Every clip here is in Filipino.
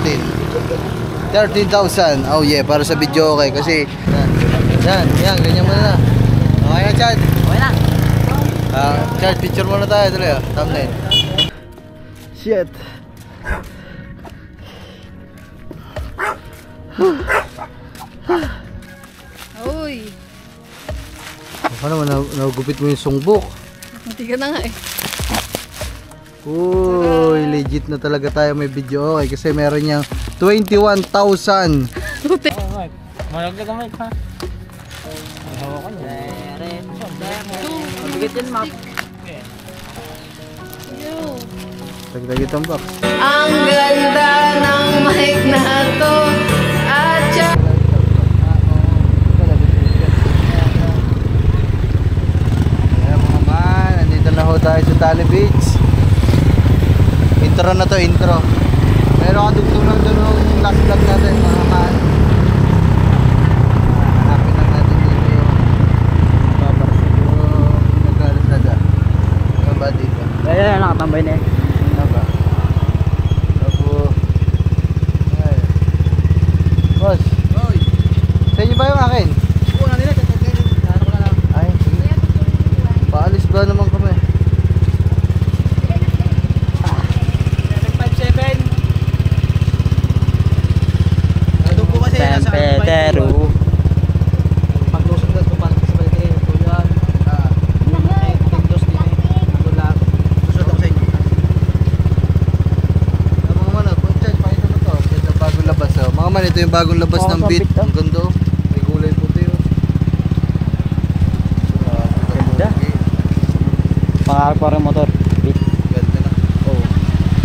13,000. Oh yeah, para sa video okay. Kasi yan, ganyan muna na. Okay na, Chad? Okay na. Chad, picture muna tayo. Dali thumbnail. Shit. Uy. Baka naman nagupit mo yung sungbok. Hindi ka na nga eh. Uy, legit na talaga tayo may video okay. Kasi meron niyang 21,000. Malaglag ang mic ha. Hawakan niya. Mabigat yan, Mac. Tagtagit ang box. Ang ganda ng mic na to. Atcha. Ayan mga man, nandito na ho tayo sa Tali Beach. Intro na to, intro. Pero kadugtong lang doon yung last vlog natin mga man. Hanapin lang natin dito yung nagkalasada. Ano ba dito? Ayan, nakatambay na eh. Ano ba? Tapo. Ay. Boss. Oy. Sa inyo ba yung akin? Oo, nila. Ano ko na lang. Ay, sige. Paalis ba naman kami? 757. Nandun po kasi San Pedro. Paglusok na ito para sa balite. Tulan. Tindos din eh. Tulan. Tusot ako sa inyo. Mga man, Chad, pakita mo to. Ito yung bagong labas. Oh. Mga man, ito yung bagong labas ng beat. Ang ganda. May kulay puti. Ganda. Pangarap ko rin motor. Beat. Ganda na. Oo.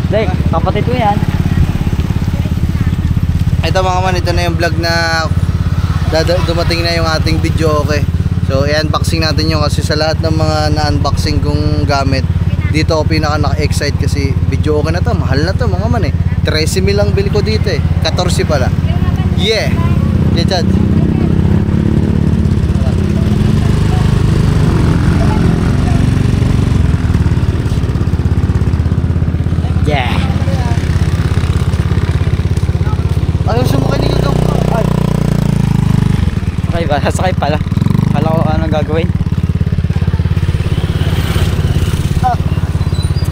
Like, kapatid ko yan. Ito mga man, ito na yung vlog na dumating na yung ating video okay. So i-unboxing natin yung kasi sa lahat ng mga na-unboxing kong gamit dito ako pinaka naka-excite kasi video okay na to, mahal na to mga man eh. 13,000 lang bili ko dito eh, 14 pala. Yeah! Yeah, Chad. Yeah. Ayaw sumakay ni Gagawin. Okay ba? Sasakay pala. Kala ko anong gagawin.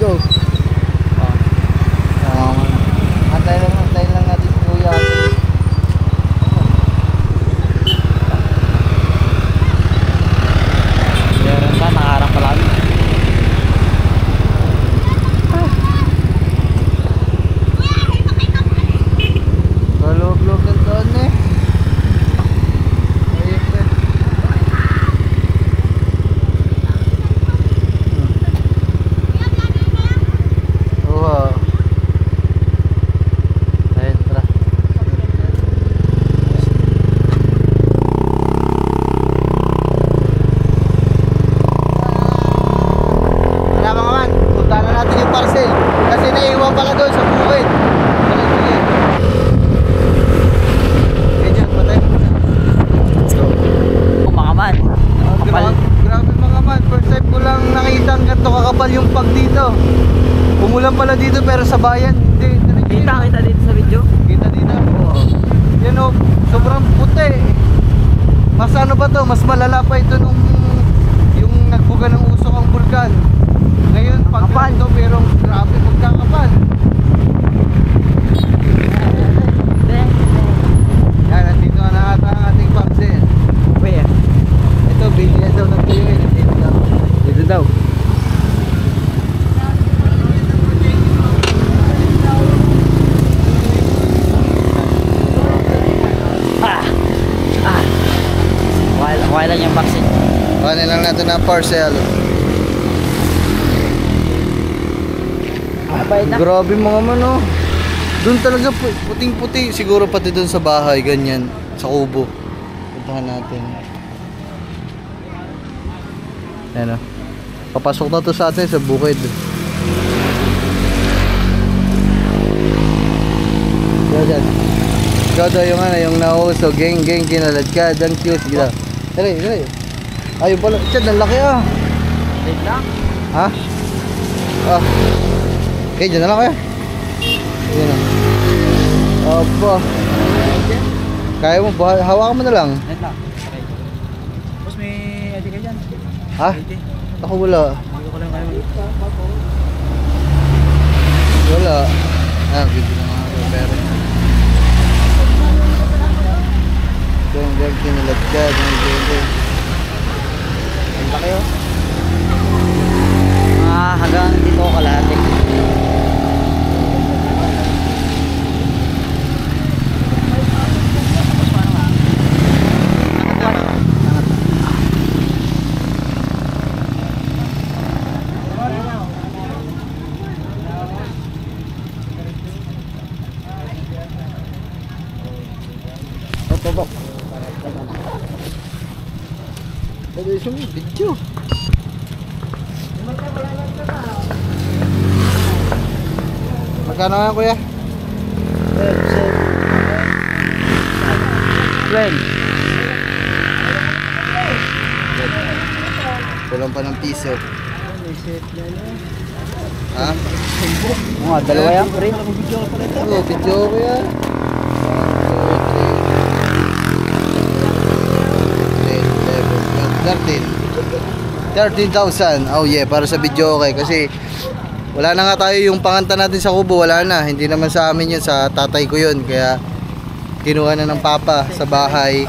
Go! Antayin lang natin si Kuya. Meron pa, nakaharap pa lang. Log-log ng doon eh. Ayun pa. Oo. Ayun, tara. Wala mga man, punta na natin yung parcel. Kasi naiwan pala doon sa bukid. Kumakaman. Kapal. Grabe mga man, first time ko lang nakita ang ganito kakapal yung pag dito. Umulan pala dito pero sa bayan hindi. Kita dito sa video. Kita dito. Oo. Yan o, sobrang puti. Mas ano ba to? Mas malala pa ito nung yung nagbuga ng usok ang bulkan. Ngayon pag ganito pero grabe magkakapal. Yan, nandito na ata ang ating parcel. Kuya. Ito, bilihan daw ng tuyo eh. Dito daw. Okay lang yung vaccine. Kuhanin lang natin ang parcel. Grabe mga man oh. Doon talaga puting-puti. Siguro pati doon sa bahay, ganyan. Sa kubo. Puntahan natin. Ayan oh. Papasok na to sa atin sa bukid. Diyan. Gado yung ano, yung nauso. Geng kinalat ka. Dan cute. Gila. Dali. Ayun pala. Chad, ang laki ah. Wait lang. Ha? Ah. Okay, dyan na lang kaya. Ayan na. Opo. Kaya mo, hawakan mo na lang. Net lang. Okay. Boss, may ID ka dyan? Ha? ID? Ako wala. Bago ko lang kayo. Wala. Bibili na nga ako pero. Yung vlog kinalagkad. Ang laki oh. Hanggang dito ko kalahati. Tobok. Pwede yung video. Magkano nga kuya? 12. Kulang pa ng piso. Ha? Mga dalawa yan, pre. Oo, video ko yan. 13,000. Oh yeah, para sa video okay. Kasi wala na nga tayo yung panganta natin sa kubo. Wala na. Hindi naman sa amin yun. Sa tatay ko yun. Kaya kinuha na ng papa sa bahay.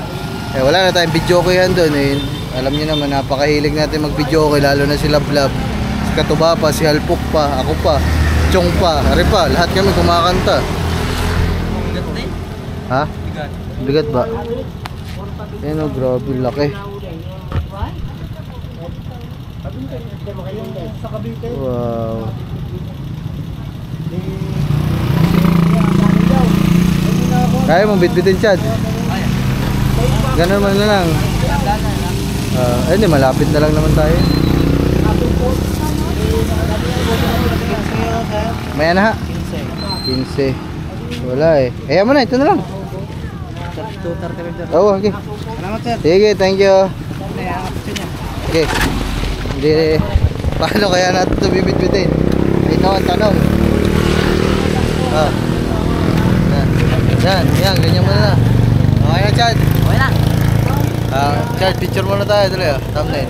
Eh, wala na tayong video okay yan doon. Eh, alam niyo naman, napakahilig natin mag video okay. Lalo na sila Blab, si Katuba pa, si Halpok pa, ako pa, Chong pa, Ari pa. Lahat kami kumakanta. Ha? Bigat ba? Ayan o, grabe laki. Wow. Kaya mong bitbitin, Chad? Ganun man na lang. Hindi, malapit na lang naman tayo. Maya na ha? 15. Wala eh. Ayaw mo na, ito na lang. Oo, okay. Salamat sir. Sige, thank you. Okay. Hindi, paano kaya natin ito bibit-bitin? Ikaw ang tanong. Yan, ganyan mo na. Okay na, Chad? Okay na. Chad, picture muna tayo. Tuloy, thumbnail.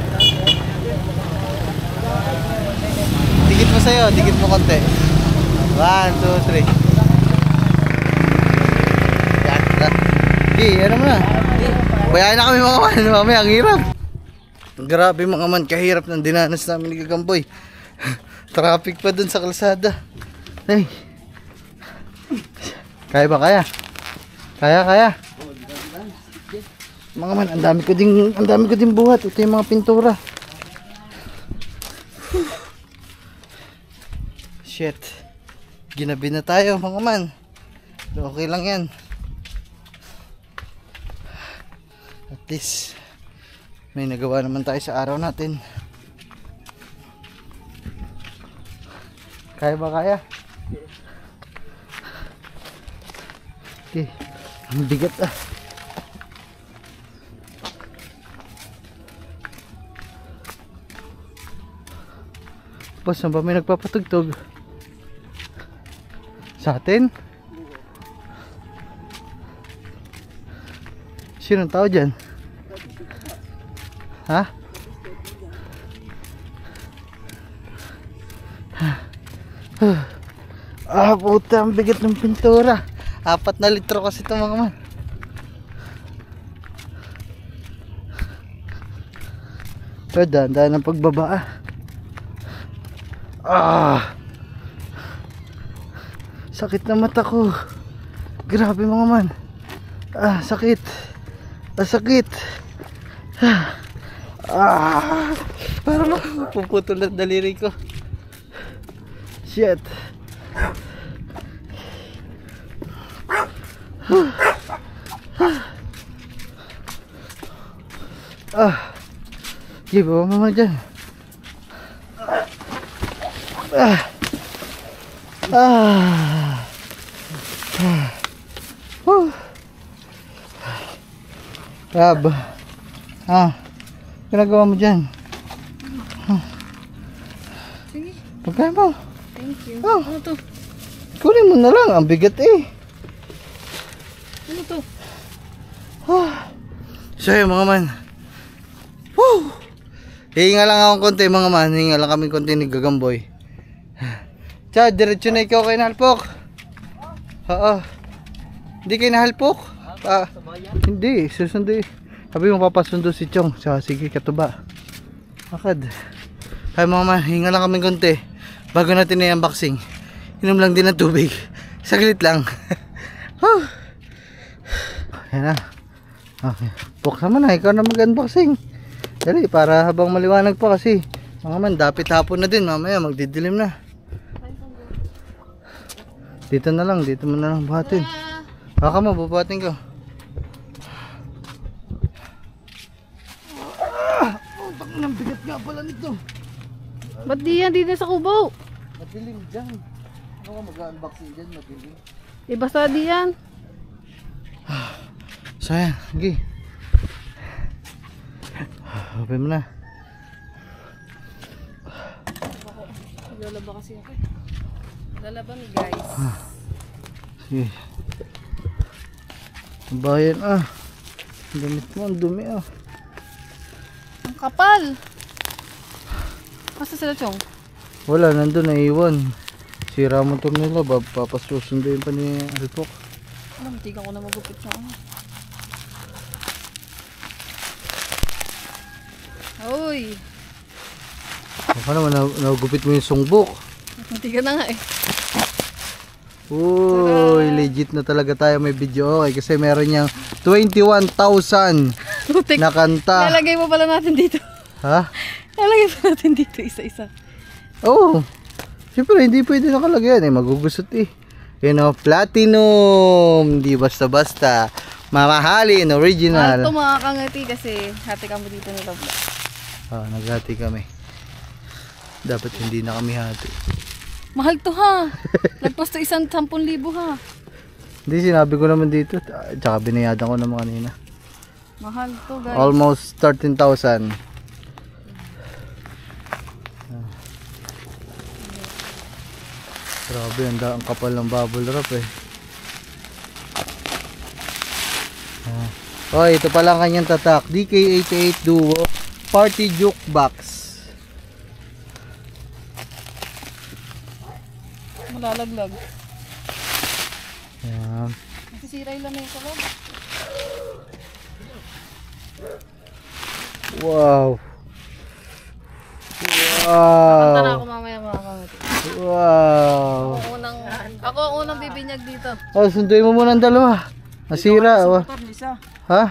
Dikit mo sa'yo, dikit mo konti. 1, 2, 3. Yan, tara. Okay, ano mo na? Bayahin na kami mga man, mamaya ang hirap. Grabe mga man, kahirap ng dinanas namin ni Gagamboy. Traffic pa dun sa kalsada. Hey. Kaya ba kaya? Kaya. Mga man, ang dami ko din buhat. Ito yung mga pintura. Shit. Ginabi na tayo mga man. Okay lang yan. At least may nagawa naman tayo sa araw natin. Kaya ba kaya? Okay. Ang bigat ah. Boss, saan ba may nagpapatugtog? Sa atin? Sinong tao dyan? Ha? Puta, ang bigat ng pintura. 4 na litro kasi ito mga man. Pero dahan-dahan ang pagbaba sakit na mata ko. Grabe mga man. Sakit. Sakit. Parang mapuputol ang daliri ko. Shit. Sige, bawa mama dyan. Rab. Ginagawa mo dyan? Sige. Pagkain mo. Thank you. Ano to? Kunin mo na lang. Ang bigat eh. Ano to? So yun mga man. Woo! Hihinga lang akong konti mga man. Hihinga lang kami konti ni Gagamboy. Chad, diretso na ikaw kay Nahalpok. Oo. Hindi kayo nahalpok? Hindi, susundo eh. Sabi mo papasundo si Chong. So, sige, katuba. Akad. Kaya mga man, hinga lang kami konti. Bago natin i-unboxing. Inom lang din ng tubig. Saglit lang. Yan na. Okay. Buksan mo na, ikaw na mag-unboxing. Dali, para habang maliwanag pa kasi. Mga man, dapit hapon na din. Mamaya, magdidilim na. Dito na lang, dito mo na lang buhatin. Baka mo, bubuhatin ko. Ang bigat nga pala nito. Ba't di yan dito sa kubo? Madilim dyan. Ano ka mag-unboxing dyan, madilim. Basta di yan. So yan, okay. Open mo na. Maglalaba kasi ako eh. Maglalaba ni guys. Sige. Bayan ah. Ang damit mo, ang dumi ah. Ang kapal. Basta sila Chong. Wala, nandun, naiwan. Sira motor nila, papasusunduin pa ni Alpok. Alam, tigan ko na magupit sa ano. Uy. Baka naman, nagupit mo yung sungbok. Tigan na nga eh. Uy, legit na talaga tayo may video. Okay, kasi meron niyang 21,000 na kanta. Lalagay mo pala natin dito. Ha? Lalagay pa natin dito isa-isa. Oo. Siyempre, hindi pwede nakalagay yan. Magugusot eh. Yun o, platinum. Hindi basta-basta. Mamahalin, original. Mahal to mga kangati kasi hati ka mo dito nila. Naghati kami. Dapat hindi na kami hati. Mahal to ha. Lagpas to 10,000 ha. Hindi, sinabi ko naman dito. Tsaka binayadan ko naman kanina. Mahal to guys. Almost 13,000. Grabe, ang kapal ng bubble wrap eh. Oh, ito pala ang kanyang tatak. DK88 Duo Party Jukebox. Malalaglag. Ayan. Nasisira yung lamesa ko. Wow. Kanta na Wow. ako mamaya mga kangati. Wow. Ako ang unang bibinyag dito. Oh, sunduin mo muna ang dalawa. Nasira. Oh. Ha?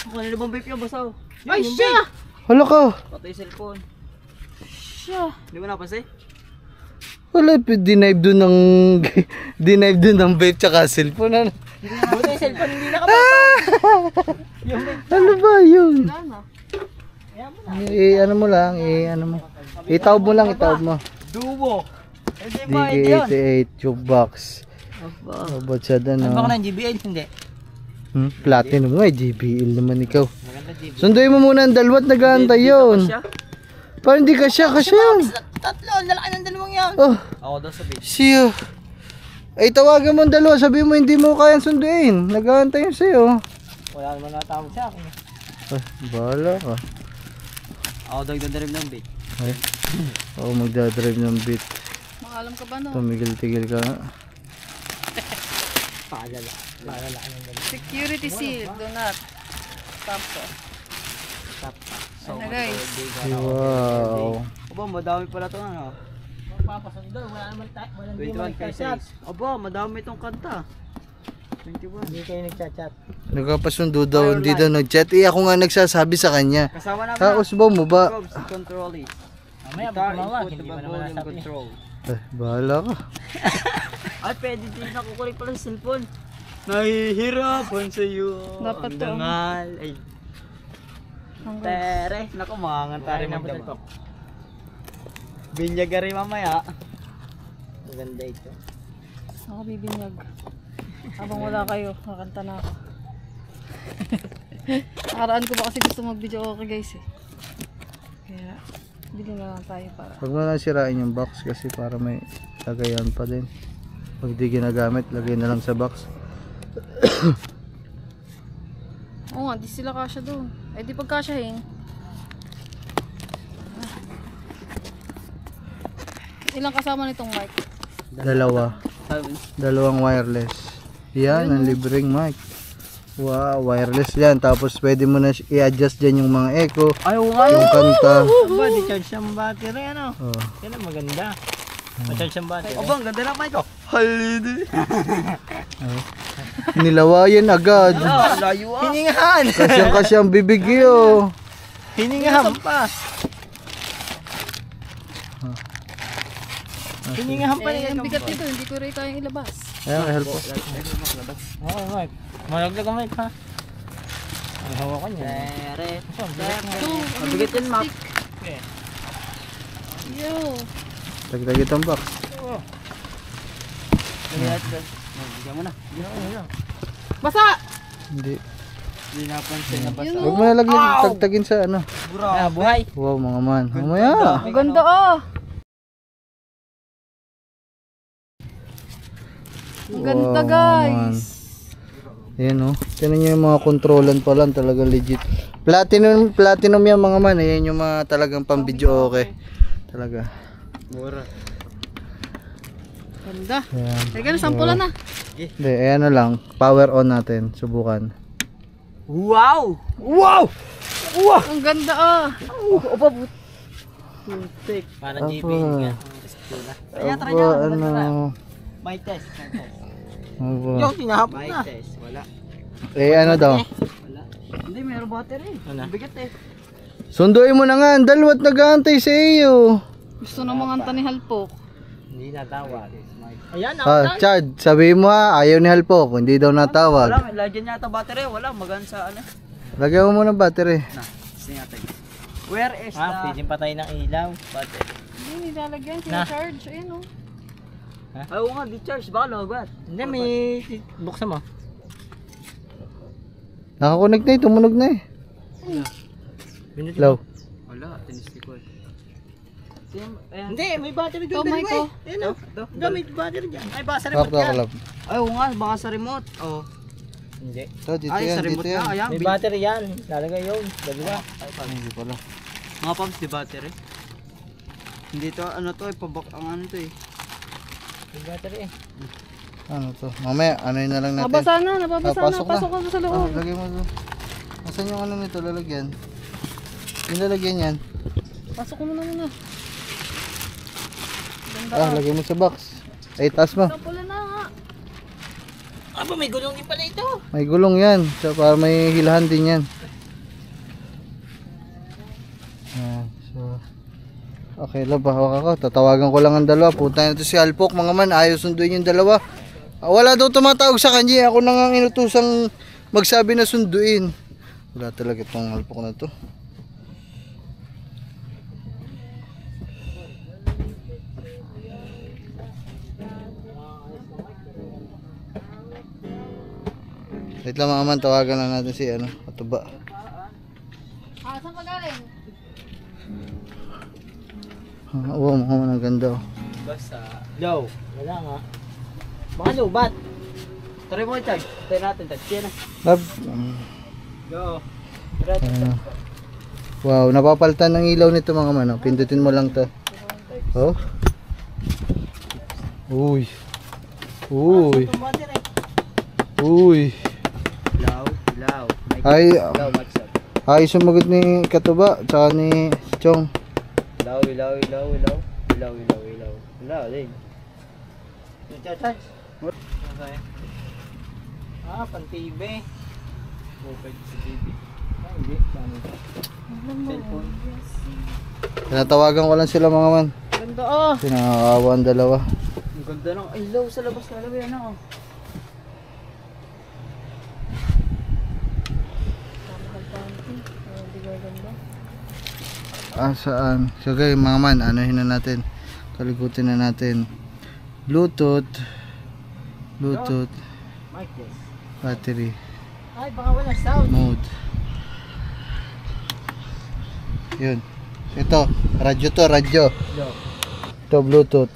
Kung ano bang vape yung basaw? Ay siya! Hala ka. Patay cellphone. Siya! Hindi mo napansin? Wala, dinive dun ng dinive dun ng vape tsaka cellphone. Ano? Buti yung cellphone hindi nakapapa. Yung vape. Ano ba yun? Sana. Ano mo lang, ano mo. Itawag mo lang, itawag mo. Duo. Hindi ba yun? DK88 jukebox. Robot siya doon, Ano ba no? ka ng GBL? Hindi. Platinum nga, JBL naman ikaw. Maganda GBL. Sunduin mo muna ang dalawat, naghahantay yun. Parang hindi kasya yun. Tatlo, lalaki ng dalawang yan. Oh, Ako daw sa vape. siya. Ay, tawagan mo ang dalawa, sabihin mo hindi mo kayang sunduin. Naghahantay yun sa'yo. Wala naman natawag sa akin. Ay, bahala ka. Ako daw nagdadrive ng vape. Ay, ako magdadrive ng beat. Makalam ka ba no? Tumigil-tigil ka nga. Paalala. Paalala ka ng vape. Security seal. Do not. Stop to. Stop. So, Ano, guys? Wow. Aba, madami pala ito ano. Papasundo, wala naman walang 21 pesos. Aba, madami itong kanta. 21. Hindi kayo nagchat-chat. Nagkapasundo daw, hindi daw nag-chat. Ako nga nagsasabi sa kanya. Kasama namin. Usbaw mo ba? Control it. Mamaya mawa, hindi pa naman nasabi. Control. Ay, bahala ka. Ay, pwede din nakukulik pala sa cellphone. Nahihirapan sa iyo. Dapat ang to. dangal. Ay, Hanggang. tere. Naku, mangangantari magdama. Binyagari mamaya. Maganda ito. Ako bibinyag. Habang wala kayo, kakanta na ako. Nakaraan ko ba kasi gusto mag-video okay guys eh. Kaya, bili na lang tayo para. Huwag mo lang sirain yung box kasi para may lagayan pa din. Pag di ginagamit, lagay na lang sa box. Oo nga, di sila kasya doon. Eh di pagkasyahin. Ilang kasama nitong mic? Dalawa. Dalawang wireless. Yan, ang libreng mic. Wow, wireless yan. Tapos pwede mo na i-adjust dyan yung mga echo, Ay, wow. yung kanta. Aba, di-charge yung battery, ano? Oh. Yan ang maganda. Ma-charge ang battery. Aba, ang ganda ng mic ko. Halidi. Nilawayan agad. Layo ah. Hiningahan. Kasyang bibig yo. Hiningahan pa. Hiningahan pa Eh, rin. ang bigat nito, hindi ko rin kayang ilabas. Ayan, help po. Okay, Mike. Malaglag ang Mike ha. Ang hawakan niya. Mabigat yan, Mac. Yo. Tagtag itong box. Bigyan mo na. Basa! Hindi. Hindi napansin na basta. Huwag mo nalagyan, tagtagin sa ano. Ah, buhay. Wow, mga man. Mamaya. Ang ganda ah! Ang ganda Wow, guys! Ayan oh. Tinan nyo yung mga controlan pa lang, talaga legit. Platinum yan mga man. Ayan yung mga talagang pang video okay. Talaga. Mura. Ganda. Ayan. Teka na, sampulan na. Hindi, ayan na lang. Power on natin. Subukan. Wow! Wow! Wow! Ang ganda ah! Putik. Parang GP nga. Kaya try Aba, niya. ano. May test. Aba. Yung tinahapon na. May test. Wala. Eh, ano daw? Wala. Hindi, mayroong battery. Ano? Bigat eh. Sunduin mo na nga. Ang dalawat nag-aantay sa iyo. Gusto na mga anta ni Halpok. Hindi natawag. Ayan, Chad, sabi mo ha, ayaw ni Halpok. Hindi daw natawag. Wala, may lagyan yata battery. Wala, magan sa ano. Lagyan mo muna ng battery. Na, singatan. Where is Ah, pwedeng patay ng ilaw. Battery. Hindi nilalagyan, Na. sinacharge. Ayun oh. Ay, oo nga, di-charge. Baka lobat. Hindi, may buksan mo. Nakakonect na eh. Tumunog na eh. Hello. Wala, tinistikol. Hindi, may battery Ito, doon. Mike oh. Ano? Hindi, may battery dyan. Ay, baka sa Hawak remote na yan. kalab. Ay, oo nga, baka sa remote. Oh. Hindi. Ito, dito Ay, yan, sa dito remote yan. na. Ayan, May battery yan. Lalagay yun. Dalawa. Hindi pala. Mga pumps, di battery. Hindi to, ano to, ipabak ang ano to eh. May battery eh. Ano to? Mamaya, ano yun na lang natin. Nabasa na, nababasa na. pasok na. Pasok ka sa loob. Lagay mo doon. Nasaan yung ano nito, lalagyan? Yung lalagyan yan. Pasok ko muna muna. Ganda Ah, lagay mo sa box. Ay, taas mo. Sampulan na nga. Aba, may gulong din pala ito. May gulong yan. So, para may hilahan din yan. Ayan, so. Okay, lab, hawak ako. Tatawagan ko lang ang dalawa. Punta na ito si Alpok. Mga man, ayaw sunduin yung dalawa. Wala daw tumatawag sa kanya. Ako na nga inutusang magsabi na sunduin. Wala talaga itong Alpok na to. Wait lang mga man, tawagan lang natin si ano, Katuba. Ah, saan ka galing? Oo, mga man, ang ganda oh. Basta. Low. Wala nga. Baka lubat. Try mo i-charge. Try natin, touch yan ah. Lab, Go. ano. Wow, napapalitan ng ilaw nito mga man. Oh. Pindutin mo lang to. Oh. Uy. Uy. Battery. Uy. Ilaw, ilaw. Ay, Ilaw, what's up? ay sumagot ni Katuba, tsaka ni Chong. Ilaw, ilaw, ilaw, ilaw. Ilaw, ilaw, ilaw. Ilaw, din. Charge. Okay. Ah, pan-TV. Okay, sa TV. Ah, hindi. Paano? Cellphone. Tinatawagan ko lang sila mga man. Ganda ah. Pinakakawa ang dalawa. Ang ganda ng ilaw sa labas na alam yan ah. Ah, saan? So guys, mga man, anuhin na natin. Kalikutin na natin. Bluetooth. Bluetooth. Mic test. Battery. Ay, baka wala sound. Mode. Yun. Ito, radyo to, radyo. Ito, Bluetooth.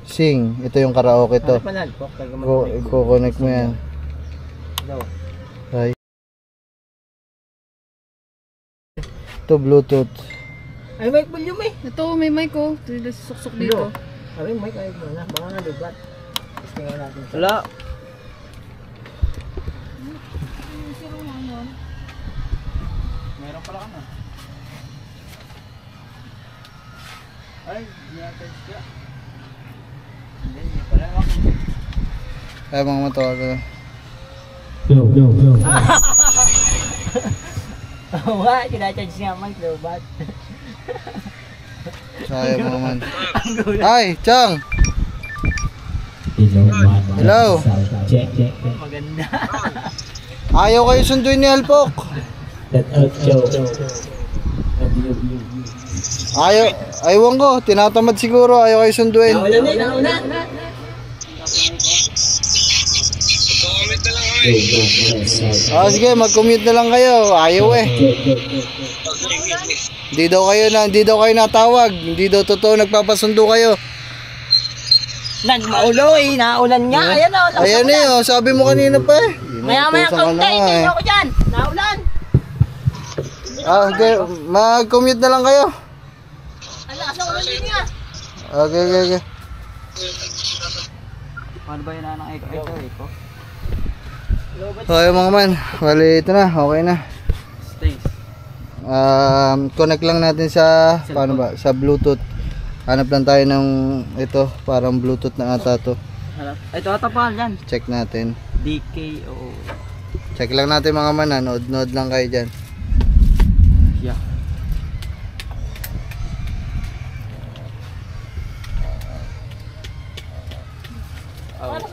Sing. Ito yung karaoke to. Ano pa lang? Talaga Ko-connect mo yan. Daw. Ay. Ito Bluetooth. Ay, mic volume eh. Ito, may mic oh. Ito yung suksok dito. Ay, mic ayos mo na. Baka nga lubat. Tingnan natin. Wala. Meron pala ka na. Ay, hindi natin siya. Hindi pala ako. Ay, mga matawa ka. Oo nga, kinacharge nga mic, lubat. Sayang mga man. Ay, Chang! Hello! Maganda. Ayaw kayo sunduin ni Alpok. Ayaw ko, tinatamad siguro, ayaw kayo sunduin. Sige, mag-commute na lang kayo. Ayaw eh. Hindi daw kayo natawag. Hindi daw totoo nagpapasundo kayo. Nagmaulo eh, naulan nga. Ayan o. Ayan eh, oh, sabi mo kanina pa eh. Maya-maya kaunti, hindi ako dyan. Naulan. Okay, mag-commute na lang kayo. Ala, asa ulan din nga. Okay. Paano ba yun na ng echo? Okay mga man, bali ito na, okay na. Thanks. Connect lang natin sa, paano ba, sa Bluetooth. Hanap lang tayo ng ito, parang Bluetooth na ata to. Ito ata pa yan. Check natin. DKO. Check lang natin mga man, nod lang kayo dyan. Yeah.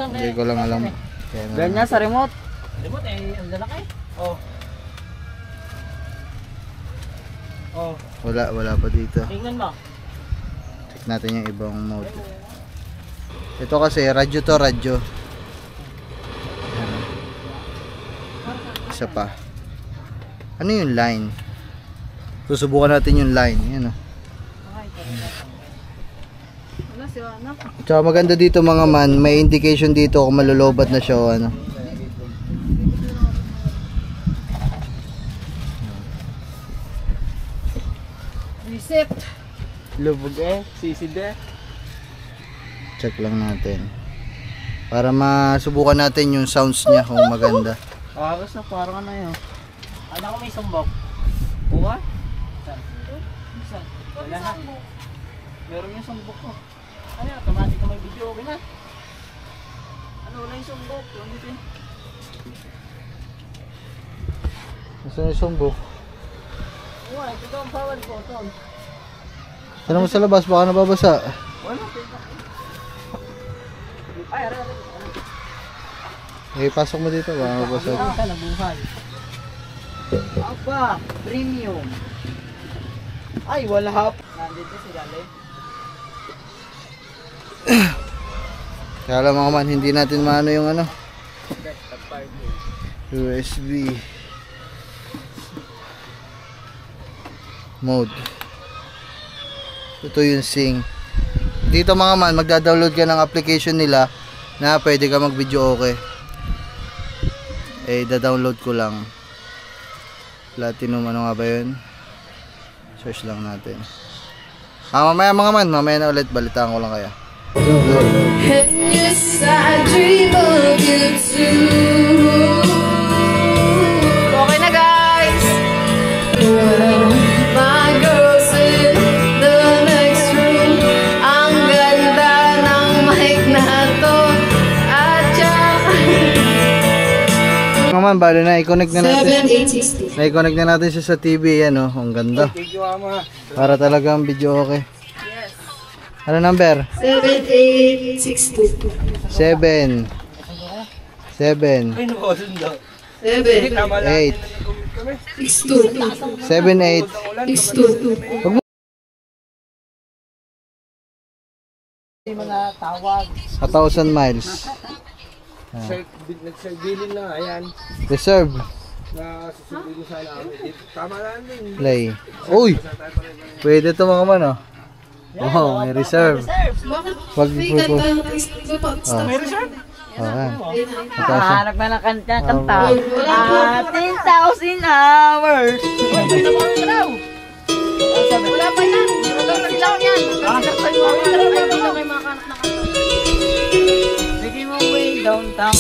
Hindi ko lang alam. Ganyan sa remote. Remote eh, ang lalaki. Oh. Wala pa dito. Tingnan mo. Check natin yung ibang mode. Ito kasi radyo to, radyo. Ayan. Isa pa. Ano yung line? Susubukan natin yung line. Ayan o. Wala si anak. Tsaka maganda dito mga man, may indication dito kung malulobat na siya o ano. Reset. Lubog eh, sisid eh. Check lang natin. Para masubukan natin yung sounds niya kung maganda. Aras na parang ano yun. Ano ko may sumbok? Buka? Saan? Wala na. Meron yung sumbok ko. Ano yun? Automatic na may video. Okay na. Ano wala yung sumbok? Nasaan yung sumbok? Wala, ito ang bawal ko. Saan mo sa labas? Baka nababasa. Wala. Ay, aray. Eh, pasok mo dito. Baka nababasa. Wala ka na buhay. Aba, premium. Ay, wala hap. Nandito si Dali. Kaya lang mga man, hindi natin maano yung ano. USB mode. Ito yung Sing. Dito mga man, magda-download ka ng application nila na pwede ka mag-video okay. Eh, da-download ko lang. Platinum, ano nga ba yun? Search lang natin. Mamaya mga man, mamaya na ulit. Balitaan ko lang kaya. And yes, I dream of you too. Okay na guys. Well, my girl's in the next room. Ang ganda ng mic na to. At saka Mga man, bali na i-connect na natin. 7860. Na-connect na natin siya sa TV. Yan oh, ang ganda. Para talagang video okay. Ano number? 7862. 7 7 Ay, nakusundo. 7 8 62. 7 8 62. Yung mga tawag. 1,000 miles. Nagserbilin lang, ayan. Reserve. Na susundin ko sana. Tama lang din. Play. Uy! Pwede ito mga man oh. Oh, may reserve. Wag May ganda ng stop. May reserve? Okay. Hanap na ng kanta. Alright. 10,000 hours. Wala pa yan. Silang yan. Ay, dito may mga kanak na kanta. Making my way downtown.